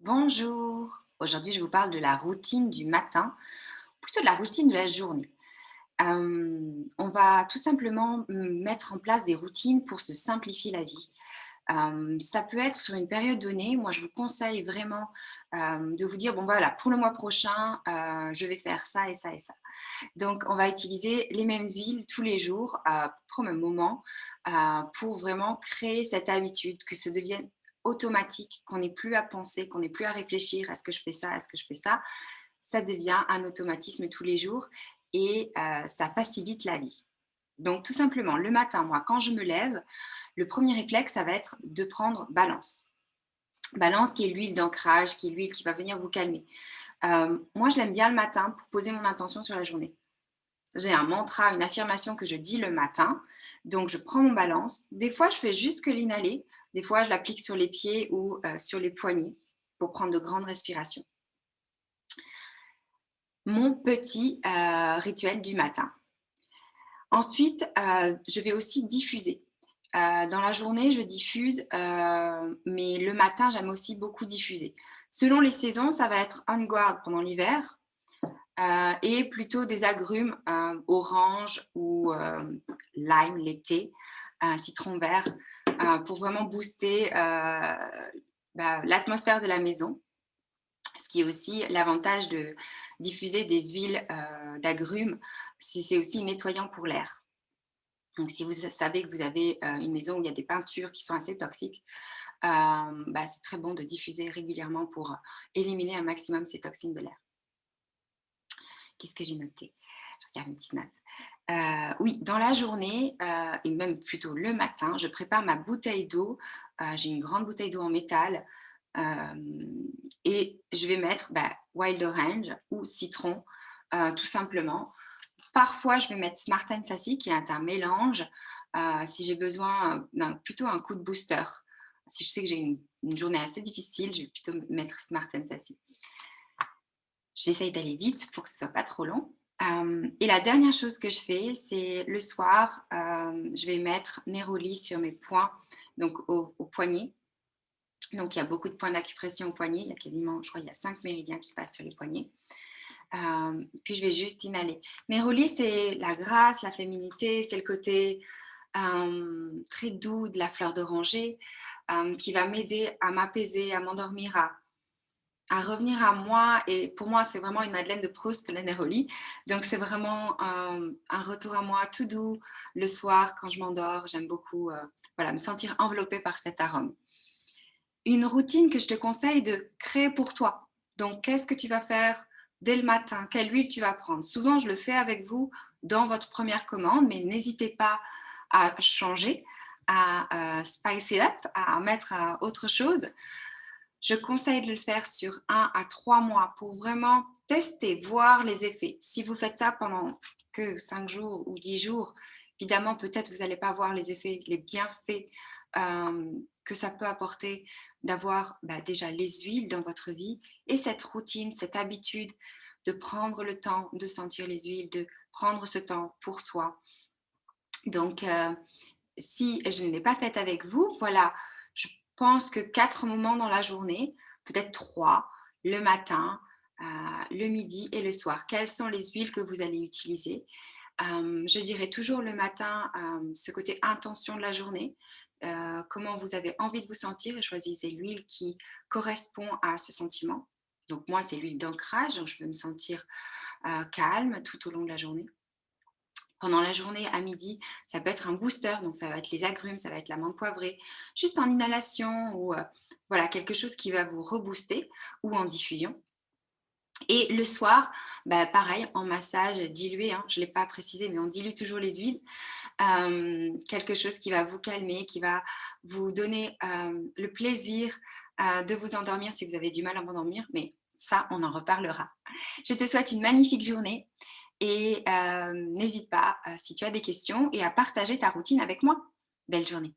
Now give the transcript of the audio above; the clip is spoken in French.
Bonjour, aujourd'hui je vous parle de la routine du matin, plutôt de la routine de la journée. On va tout simplement mettre en place des routines pour se simplifier la vie. Ça peut être sur une période donnée. Moi, je vous conseille vraiment de vous dire, bon voilà, pour le mois prochain, je vais faire ça et ça et ça. Donc, on va utiliser les mêmes huiles tous les jours, au même moment, pour vraiment créer cette habitude, que ça devienne automatique, qu'on n'ait plus à penser, qu'on n'ait plus à réfléchir, est-ce que je fais ça, est-ce que je fais ça. Ça devient un automatisme tous les jours et ça facilite la vie. Donc, tout simplement, le matin, moi, quand je me lève, le premier réflexe, ça va être de prendre Balance. Balance qui est l'huile d'ancrage, qui est l'huile qui va venir vous calmer. Moi, je l'aime bien le matin pour poser mon intention sur la journée. J'ai un mantra, une affirmation que je dis le matin. Donc, je prends mon Balance. Des fois, je fais juste que l'inhaler. Des fois, je l'applique sur les pieds ou sur les poignets pour prendre de grandes respirations. Mon petit rituel du matin. Ensuite, je vais aussi diffuser. Dans la journée, je diffuse, mais le matin, j'aime aussi beaucoup diffuser. Selon les saisons, ça va être On Guard pendant l'hiver et plutôt des agrumes orange ou lime l'été, citron vert, pour vraiment booster l'atmosphère de la maison. Ce qui est aussi l'avantage de diffuser des huiles d'agrumes, c'est aussi nettoyant pour l'air. Donc, si vous savez que vous avez une maison où il y a des peintures qui sont assez toxiques, c'est très bon de diffuser régulièrement pour éliminer un maximum ces toxines de l'air. Qu'est-ce que j'ai noté? Je regarde une petite note. Oui, dans la journée et même plutôt le matin, je prépare ma bouteille d'eau. J'ai une grande bouteille d'eau en métal et je vais mettre wild orange ou citron, tout simplement. Parfois, je vais mettre Smart Sassy qui est un mélange si j'ai besoin d'un plutôt un coup de booster. Si je sais que j'ai une journée assez difficile, je vais plutôt mettre Smart Sassy. J'essaye d'aller vite pour que ce soit pas trop long. Et la dernière chose que je fais, c'est le soir, je vais mettre Neroli sur mes poings, donc au poignet. Donc, il y a beaucoup de points d'acupression au poignet. Il y a quasiment, je crois, il y a 5 méridiens qui passent sur les poignets. Puis, je vais juste inhaler. Neroli, c'est la grâce, la féminité, c'est le côté très doux de la fleur d'oranger qui va m'aider à m'apaiser, à m'endormir, à revenir à moi. Et pour moi, c'est vraiment une Madeleine de Proust, la Neroli. Donc, c'est vraiment un retour à moi tout doux le soir quand je m'endors. J'aime beaucoup me sentir enveloppée par cet arôme. Une routine que je te conseille de créer pour toi. Donc, qu'est-ce que tu vas faire dès le matin? Quelle huile tu vas prendre? Souvent, je le fais avec vous dans votre première commande, mais n'hésitez pas à changer, à spice it up, à mettre autre chose. Je conseille de le faire sur 1 à 3 mois pour vraiment tester, voir les effets. Si vous faites ça pendant que 5 jours ou 10 jours, évidemment, peut-être vous n'allez pas voir les effets, les bienfaits que ça peut apporter d'avoir déjà les huiles dans votre vie et cette routine, cette habitude de prendre le temps de sentir les huiles, de prendre ce temps pour toi. Donc, si je ne l'ai pas faite avec vous, voilà, je pense que 4 moments dans la journée, peut-être 3, le matin, le midi et le soir. Quelles sont les huiles que vous allez utiliser? Je dirais toujours le matin, ce côté intention de la journée, comment vous avez envie de vous sentir et choisissez l'huile qui correspond à ce sentiment. Donc moi, c'est l'huile d'ancrage, donc je veux me sentir calme tout au long de la journée. Pendant la journée, à midi, ça peut être un booster, donc ça va être les agrumes, ça va être la menthe poivrée, juste en inhalation ou voilà, quelque chose qui va vous rebooster ou en diffusion. Et le soir, pareil, en massage dilué, hein, je ne l'ai pas précisé, mais on dilue toujours les huiles. Quelque chose qui va vous calmer, qui va vous donner le plaisir de vous endormir si vous avez du mal à vous endormir, mais ça, on en reparlera. Je te souhaite une magnifique journée et n'hésite pas si tu as des questions et à partager ta routine avec moi. Belle journée.